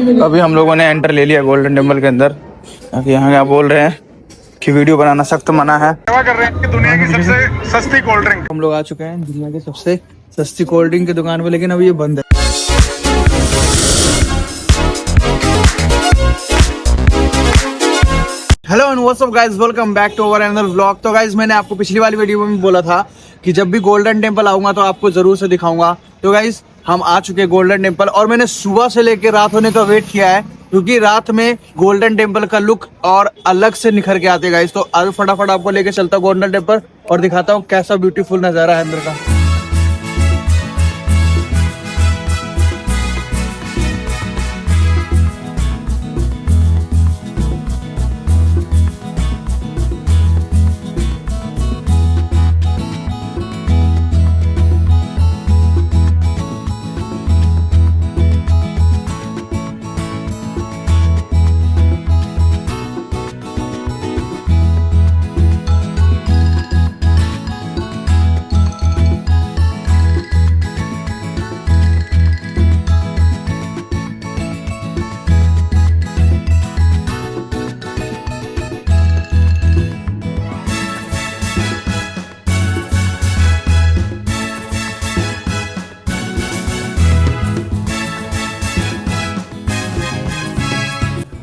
अभी हम लोगों ने एंटर ले लिया गोल्डन टेम्पल के अंदर। यहाँ क्या बोल रहे हैं कि वीडियो बनाना सख्त मना है। सेवा कर रहे हैं कि दुनिया की सबसे सस्ती कोल्ड ड्रिंक। हम लोग आ चुके हैं दुनिया की सबसे सस्ती कोल्ड ड्रिंक की दुकान पे, लेकिन अभी ये बंद है। Hello and what's up guys, welcome back to our another vlog. तो गाइस मैंने आपको पिछली वाली वीडियो में बोला था कि जब भी गोल्डन टेम्पल आऊंगा तो आपको जरूर से दिखाऊंगा। तो गाइस हम आ चुके हैं गोल्डन टेम्पल, और मैंने सुबह से लेकर रात होने का वेट किया है, क्योंकि रात में गोल्डन टेम्पल का लुक और अलग से निखर के आते गाइस। तो आज फटाफट आपको लेके चलता हूं गोल्डन टेम्पल और दिखाता हूँ कैसा ब्यूटीफुल नजारा है अंदर का।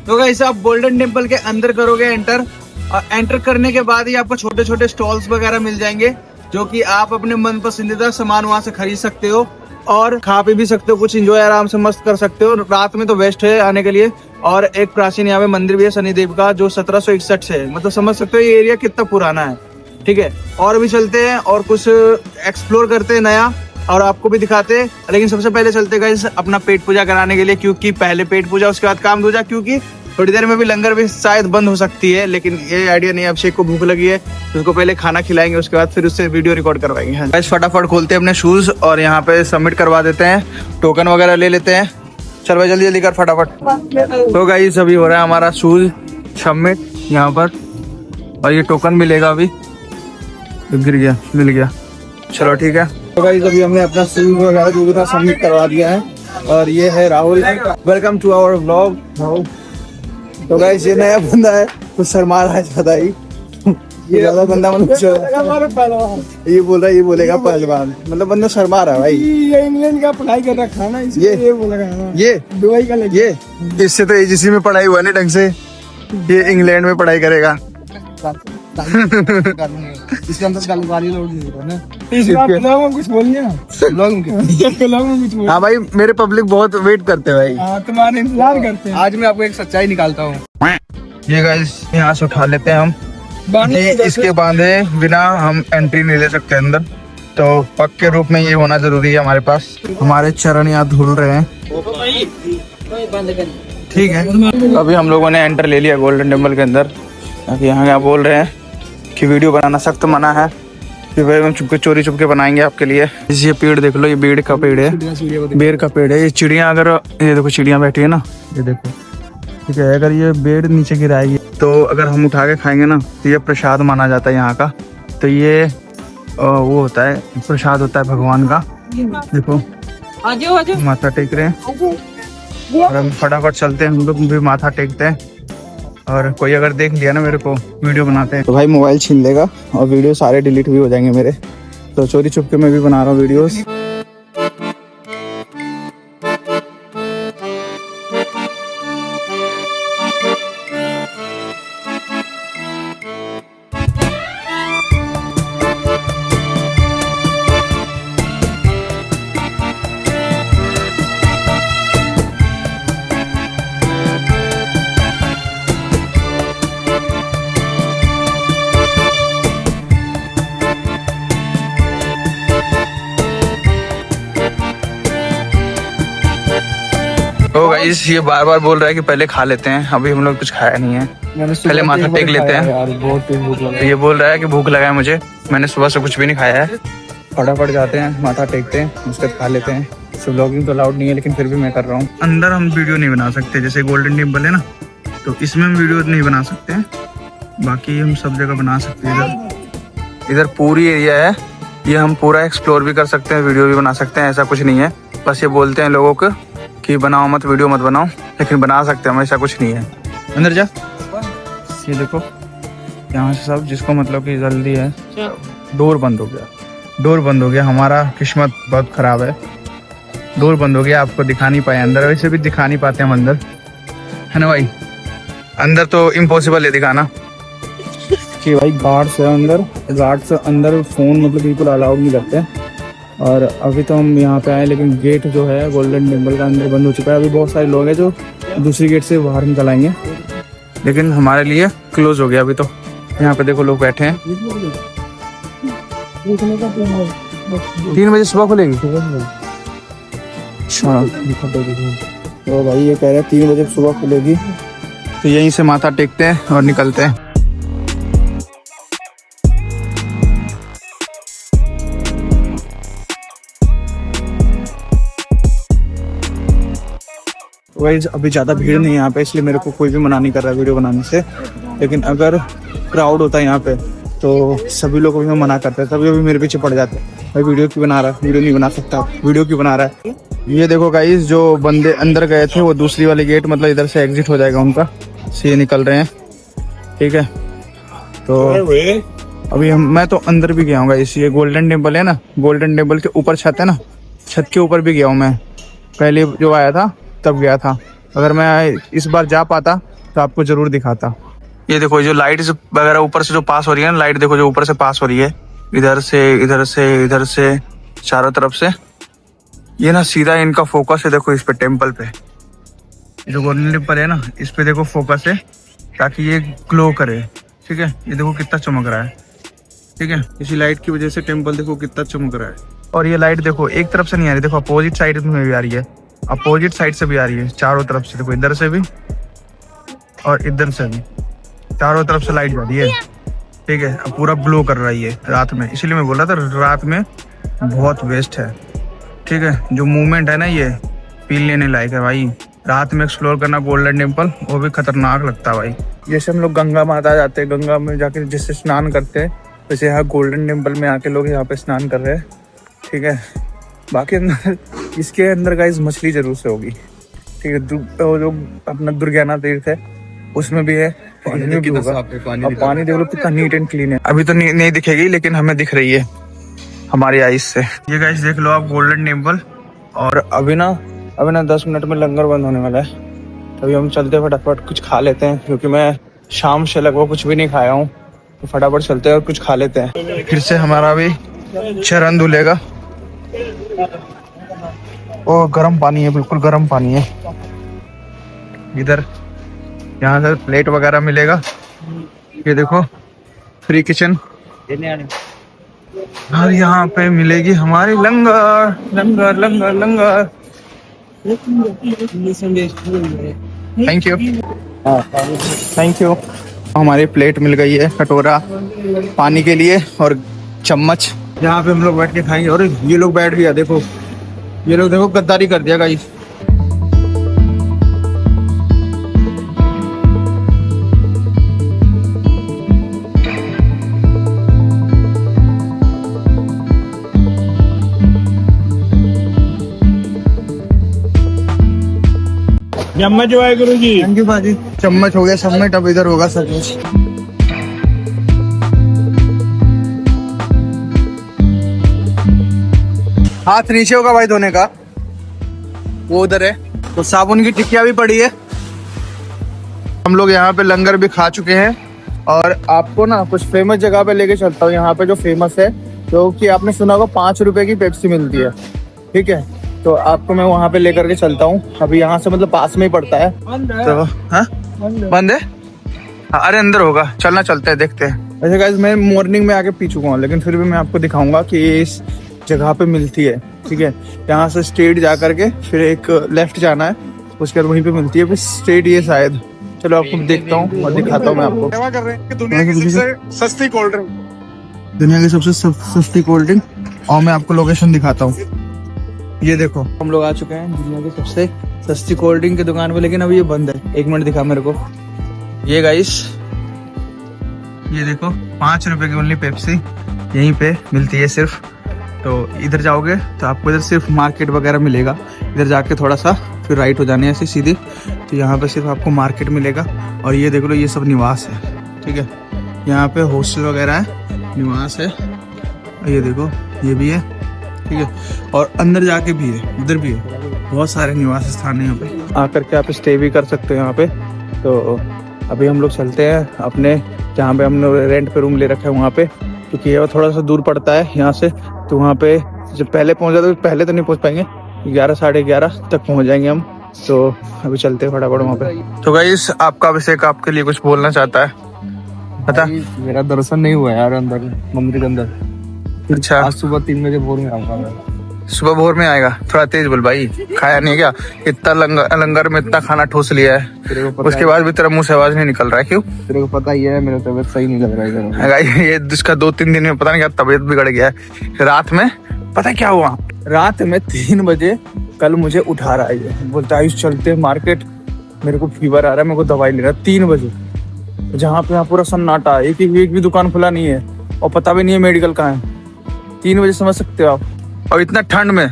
तो गाइस आप गोल्डन टेम्पल के अंदर करोगे एंटर, और एंटर करने के बाद ही आपको छोटे छोटे स्टॉल्स वगैरह मिल जाएंगे, जो कि आप अपने मन पसंदीदा सामान वहां से खरीद सकते हो और खा पी भी सकते हो, कुछ एंजॉय आराम से मस्त कर सकते हो। रात में तो बेस्ट है आने के लिए। और एक प्राचीन यहाँ पे मंदिर भी है शनिदेव का, जो 1761 से है। मतलब समझ सकते हो ये एरिया कितना पुराना है। ठीक है, और भी चलते हैं और कुछ एक्सप्लोर करते हैं नया, और आपको भी दिखाते हैं। लेकिन सबसे पहले चलते गाइस अपना पेट पूजा कराने के लिए, क्योंकि पहले पेट पूजा उसके बाद काम दूजा, क्योंकि थोड़ी देर में भी लंगर भी शायद बंद हो सकती है, लेकिन ये आइडिया नहीं। अभिषेक को भूख लगी है तो उसको पहले खाना खिलाएंगे, उसके बाद फिर उससे वीडियो रिकॉर्ड करवाएंगे। गाइस फटाफट खोलते हैं अपने शूज और यहाँ पे सबमिट करवा देते हैं, टोकन वगैरह ले लेते हैं। चल भाई जल्दी जल्दी कर फटाफट। तो गाइस अभी हो रहा है हमारा शूज सबमिट यहाँ पर, और ये टोकन मिलेगा अभी। गिर गया, मिल गया, चलो ठीक है। तो गाइस अभी हमने अपना शूज वगैरह जो भी था सबमिट करवा दिया है, और ये है Rahul. Welcome to our vlog. तो गाइस ये नया बंदा है, कुछ शर्मा रहा है ज्यादा ही। ये ज्यादा बंदा मतलब ये बोल रहा है, ये बोलेगा पहलवान, मतलब बंदा शर्मा रहा है भाई। ये इंग्लैंड का पढ़ाई कर रखा है ना, इसलिए ये बोलेगा। ये दुबई का लगे। ये इससे तो एजीसी में पढ़ाई हुआ नहीं ढंग से, ये इंग्लैंड में पढ़ाई करेगा। इसके अंदर गाली लोग नहीं हो रहा ना, कुछ बोलिए ना। हाँ भाई मेरे पब्लिक बहुत वेट करते हैं भाई। हाँ तुम्हारे इंतजार करते हैं। आज मैं आपको एक सच्चाई निकालता हूँ। ये गाइस यहाँ से उठा लेते हैं हम, इसके बांधे बिना हम एंट्री नहीं ले सकते अंदर, तो पक्के रूप में ये होना जरूरी है हमारे पास। हमारे चरण यहाँ धुल रहे हैं, ठीक है। अभी हम लोगों ने एंटर ले लिया गोल्डन टेम्पल के अंदर। यहाँ क्या बोल रहे हैं कि वीडियो बनाना सख्त मना है, कि भाई हम चुपके चोरी चुपके बनाएंगे आपके लिए। ये पेड़ देख लो, ये बेड़ का पेड़ है, बेर का पेड़ है। ये चिड़िया, अगर ये देखो चिड़िया बैठी है ना, ये देखो, ठीक है। अगर ये बेड़ नीचे गिराएगी तो अगर हम उठा के खाएंगे ना तो ये प्रसाद माना जाता है यहाँ का। तो ये वो होता है, प्रसाद होता है भगवान का। देखो माथा टेक रहे हैं, और हम फटाफट चलते हैं, हम लोग भी माथा टेकते हैं। और कोई अगर देख लिया ना मेरे को वीडियो बनाते हैं तो भाई मोबाइल छीन लेगा और वीडियो सारे डिलीट भी हो जाएंगे मेरे। तो चोरी छुपके मैं भी बना रहा हूँ वीडियोस। तो गाइस ये बार बार बोल रहा है कि पहले खा लेते हैं, अभी हम लोग कुछ खाया नहीं है, पहले माथा टेक लेते हैं। ये बोल रहा है कि भूख लगा है मुझे, मैंने सुबह से कुछ भी नहीं खाया है। फटाफट जाते हैं, माथा टेकते हैं, उसके बाद खा लेते हैं। सो व्लॉगिंग तो अलाउड नहीं है, लेकिन फिर भी मैं कर रहा हूँ। अंदर हम वीडियो नहीं बना सकते, जैसे गोल्डन टेम्पल है ना, तो इसमें हम वीडियो नहीं बना सकते हैं, बाकी हम सब जगह बना सकते हैं। इधर पूरी एरिया है, ये हम पूरा एक्सप्लोर भी कर सकते हैं, वीडियो भी बना सकते हैं, ऐसा कुछ नहीं है। बस ये बोलते हैं लोगों को कि बनाओ मत, वीडियो मत बनाओ, लेकिन बना सकते हैं हम, ऐसा कुछ नहीं है। अंदर जा। ये देखो यहाँ से सब, जिसको मतलब कि जल्दी है। डोर बंद हो गया, डोर बंद हो गया। हमारा किस्मत बहुत खराब है, डोर बंद हो गया, आपको दिखा नहीं पाए अंदर। वैसे भी दिखा नहीं पाते हम अंदर, है ना भाई? अंदर तो इम्पॉसिबल है दिखाना कि भाई गार्ड्स है अंदर, गार्ड्स अंदर फोन मतलब बिल्कुल अलाउड नहीं करते। और अभी तो हम यहाँ पे आए, लेकिन गेट जो है गोल्डन टेम्पल का अंदर बंद हो चुका है। अभी बहुत सारे लोग हैं जो दूसरी गेट से बाहर निकल आएंगे, लेकिन हमारे लिए क्लोज हो गया अभी तो। यहाँ पे देखो लोग बैठे हैं। 3 बजे सुबह खुलेगी। अच्छा, तो भाई ये कह रहे हैं 3 बजे सुबह खुलेगी, तो यहीं से माथा टेकते हैं और निकलते हैं। गाइस अभी ज़्यादा भीड़ नहीं है यहाँ पे, इसलिए मेरे को कोई भी मना नहीं कर रहा है वीडियो बनाने से। लेकिन अगर क्राउड होता है यहाँ पे तो सभी लोग भी मना करते हैं, सभी अभी मेरे पीछे पड़ जाते हैं, भाई वीडियो क्यों बना रहा है, वीडियो नहीं बना सकता, वीडियो क्यों बना रहा है। ये देखो गाइस, जो बंदे अंदर गए थे वो दूसरी वाली गेट मतलब इधर से एग्जिट हो जाएगा उनका, से निकल रहे हैं, ठीक है। तो अभी मैं तो अंदर भी गया हूँ गाइस। ये गोल्डन टेम्पल है ना, गोल्डन टेम्पल के ऊपर छत है ना, छत के ऊपर भी गया हूँ मैं। पहले जो आया था तब गया था, अगर मैं इस बार जा पाता तो आपको जरूर दिखाता। ये देखो जो लाइट वगैरह ऊपर से जो पास हो रही है ना, लाइट देखो जो ऊपर से पास हो रही है, इधर से इधर से इधर से चारों तरफ से, ये ना सीधा इनका फोकस है। देखो इस पे टेम्पल पे, जो गोल्डन टेम्पल है ना, इस पे देखो फोकस है ताकि ये ग्लो करे, ठीक है। ये देखो कितना चमक रहा है, ठीक है। इसी लाइट की वजह से टेम्पल देखो कितना चमक रहा है। और ये लाइट देखो एक तरफ से नहीं आ रही, देखो अपोजिट साइड में भी आ रही है, अपोजिट साइड से भी आ रही है, चारों तरफ से। देखो इधर से भी और इधर से भी, चारों तरफ से लाइट जा रही है, ठीक है। अब पूरा ग्लो कर रहा है ये रात में, इसीलिए मैं बोल रहा था रात में बहुत बेस्ट है, ठीक है। जो मूवमेंट है ना ये फील लेने लायक है भाई। रात में एक्सप्लोर करना गोल्डन टेम्पल, वो भी खतरनाक लगता है भाई। जैसे हम लोग गंगा माता जाते हैं, गंगा में जाके जैसे स्नान करते हैं, वैसे यहाँ गोल्डन टेम्पल में आके लोग यहाँ पे स्नान कर रहे हैं, ठीक है। बाकी अंदर इसके अंदर गाइस मछली जरूर से होगी, ठीक है। वो जो अपना दुर्गाना तीर्थ है उसमें भी है, पानी भी होगा। और पानी देख लो कितना नीट एंड क्लीन है। अभी तो नहीं दिखेगी, लेकिन हमें दिख रही है हमारी आईज से। ये गाइस देख लो आप गोल्डन टेम्पल। और अभी ना 10 मिनट में लंगर बंद होने वाला है, तभी हम चलते फटाफट कुछ खा लेते हैं, क्योंकि मैं शाम से लगभग कुछ भी नहीं खाया हूँ, तो फटाफट चलते हैं और कुछ खा लेते हैं। फिर से हमारा भी चरण धुलेगा। ओ गर्म पानी है, बिल्कुल गर्म पानी है इधर। यहाँ से प्लेट वगैरह मिलेगा, ये देखो फ्री किचन। और यहाँ पे मिलेगी हमारी लंगर लंगर लंगर लंगर। Thank you thank you. हमारी प्लेट मिल गई है, कटोरा पानी के लिए और चम्मच। यहाँ पे हम लोग बैठ के खाएंगे। और ये लोग बैठ गया, देखो ये लोग देखो गद्दारी कर दिया गाइस। चम्मच जो है गुरु जी। थैंक यू बाजी। चम्मच हो गया सबमिट, अब इधर होगा सब कुछ। हाथ नीचे होगा भाई धोने का, वो उधर है। तो साबुन की टिकिया भी पड़ी है। हम लोग यहाँ पे लंगर भी खा चुके हैं, और आपको ना कुछ फेमस जगह पे लेके चलता हूँ। यहाँ पे जो फेमस है, जो कि आपने सुना होगा 5 रुपए की पेप्सी मिलती है, ठीक है। तो आपको मैं वहाँ पे लेकर के चलता हूँ। अभी यहाँ से मतलब पास में ही पड़ता है। तो हाँ बंद है, अरे अंदर होगा, चलना चलते हैं, देखते हैं। वैसे गाइस मैं मॉर्निंग में आके पी चुका हूँ, लेकिन फिर भी मैं आपको दिखाऊंगा कि इस जगह पे मिलती है, ठीक है। यहाँ से स्ट्रेट जा करके फिर एक लेफ्ट जाना है, उसके बाद वहीं पे मिलती है, फिर स्ट्रेट ये शायद। चलो आपको देखता हूँ और दिखाता हूँ मैं आपको। सेवा कर रहे हैं कि दुनिया की सबसे सस्ती कोल्ड ड्रिंक, दुनिया की सबसे सस्ती कोल्ड ड्रिंक, और मैं आपको लोकेशन दिखाता हूँ। ये देखो हम लोग आ चुके हैं दुनिया की सबसे सस्ती कोल्ड ड्रिंक की दुकान पे, लेकिन अभी ये बंद है। 1 मिनट दिखा मेरे को। ये गाइस ये देखो 5 रुपए की ओनली पेप्सी यहीं पे मिलती है सिर्फ। तो इधर जाओगे तो आपको इधर सिर्फ मार्केट वगैरह मिलेगा, इधर जाके थोड़ा सा फिर राइट हो जाने ऐसे सीधे। तो यहाँ पे सिर्फ आपको मार्केट मिलेगा और ये देख लो ये सब निवास है, ठीक है। यहाँ पे हॉस्टल वगैरह है, निवास है, ये देखो ये भी है, ठीक है। और अंदर जाके भी है, उधर भी है, बहुत सारे निवास स्थान है यहाँ पे, आकर के आप स्टे भी कर सकते हो यहाँ पे। तो अभी हम लोग चलते हैं अपने जहाँ पे हमने रेंट पे रूम ले रखा है वहाँ पे, क्योंकि ये थोड़ा सा दूर पड़ता है यहाँ से। तो वहाँ पे जब पहले पहुँचा तो पहले तो नहीं पहुँच पाएंगे, 11 साढ़े 11 तक पहुँच जाएंगे हम। तो अभी चलते हैं फटाफट वहाँ पे। तो गाइस आपका अभिषेक आपके लिए कुछ बोलना चाहता है, पता? मेरा दर्शन नहीं हुआ यार अंदर, मंदिर के अंदर। अच्छा, आज सुबह 3 बजे भोर में आऊंगा मैं। सुबह भोर में आएगा? थोड़ा तेज बोल भाई, खाया नहीं क्या? इतना लंगर में इतना खाना ठूस लिया है, उसके बाद भी तेरा मुंह से आवाज नहीं निकल रहा है, क्यों? तेरे को पता ही है मेरा तबीयत सही नहीं लग रहा है गाइस ये इसका 2-3 दिन में पता नहीं क्या तबीयत बिगड़ गया है। रात में पता क्या हुआ, रात में 3 बजे कल मुझे उठा रहा है, ये बोलता है चलते हैं मार्केट, मेरे को फीवर आ रहा है, मेरे को दवाई ले रहा है। 3 बजे जहाँ पे यहाँ पूरा सन्नाटा, एक भी दुकान खुला नहीं है और पता भी नहीं है मेडिकल कहाँ है। 3 बजे समझ सकते हो आप, और इतना ठंड में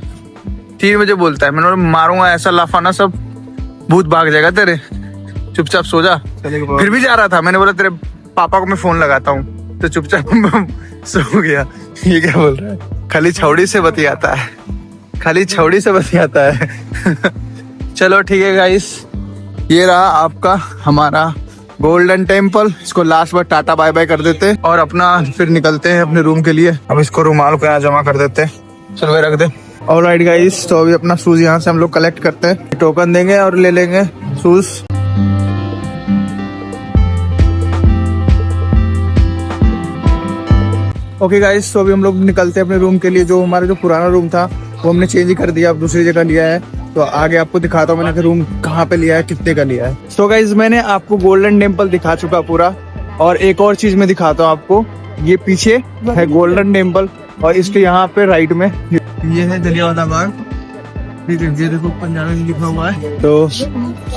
3 बजे बोलता है। मैंने बोला मारूंगा ऐसा लाफाना सब भूत भाग जाएगा तेरे, चुपचाप सो जा। फिर भी जा रहा था, मैंने बोला तेरे पापा को मैं फोन लगाता हूँ, तो चुपचाप सो गया। ये क्या बोल रहा है, खाली छौड़ी से बतियाता है, खाली छौड़ी से बतियाता है। चलो ठीक है गाइस, ये रहा आपका हमारा गोल्डन टेम्पल। इसको लास्ट बार टाटा बाय बाय कर देते और अपना फिर निकलते हैं अपने रूम के लिए। अब इसको रुमाल को यहाँ जमा कर देते हैं, चलो रख दे। ऑलराइट गाइस, तो अभी अपना शूज यहाँ से हम लोग कलेक्ट करते हैं, टोकन देंगे और ले लेंगे शूज। ओके गाइस, तो अभी हम लोग निकलते हैं अपने रूम के लिए। जो हमारा जो पुराना रूम था वो हमने चेंज ही कर दिया, अब दूसरी जगह लिया है। तो आगे आपको दिखाता हूँ मैंने रूम कहाँ पे लिया है, कितने का लिया है। सो गाइस मैंने आपको गोल्डन टेम्पल दिखा चुका पूरा, और एक और चीज मैं दिखाता हूँ आपको। ये पीछे है गोल्डन टेम्पल और इसके यहाँ पे राइट में ये है जलियांवाला बाग, ये देखो पंजाबी में लिखा हुआ है। तो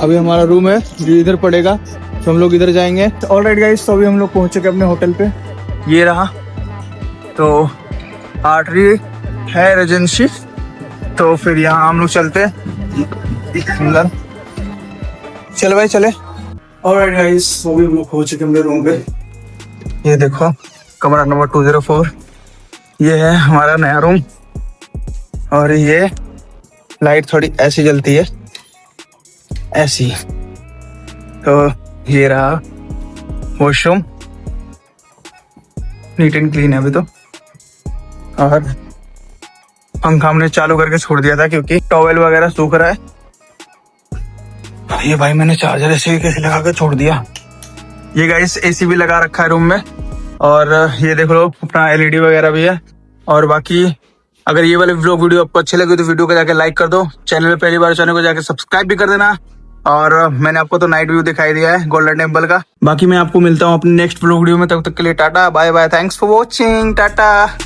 अभी हमारा रूम है ये इधर पड़ेगा, तो हम लोग इधर जाएंगे। ऑलराइट गाइस, तो अभी हम लोग पहुंच चुके अपने होटल पे, ये रहा। तो आर्टरी है रेजेंसी, तो फिर यहाँ हम लोग चलते हैं अंदर। चल भाई चले। ऑलराइट गाइस, तो अभी हम लोग पहुंच चुके अपने रूम पे। ये देखो कमरा नंबर 204, ये है हमारा नया रूम। और ये लाइट थोड़ी ऐसी जलती है, ऐसी। तो ये रहा वॉशरूम, नीट एंड क्लीन है अभी तो। और पंखा हमने चालू करके छोड़ दिया था क्योंकि टॉवेल वगैरह सूख रहा है। ये भाई मैंने चार्जर ऐसे भी कैसे लगा कर छोड़ दिया। ये गाइस एसी भी लगा रखा है रूम में, और ये देख लो अपना एलईडी वगैरह भी है। और बाकी अगर ये वाले व्लॉग वीडियो आपको अच्छे लगे तो वीडियो को जाके लाइक कर दो, चैनल पे पहली बार चैनल को जाके सब्सक्राइब भी कर देना। और मैंने आपको तो नाइट व्यू दिखाई दिया है गोल्डन टेम्पल का। बाकी मैं आपको मिलता हूँ अपने नेक्स्ट व्लॉग वीडियो में, तब तक के लिए tata bye bye, thanks for watching, Tata.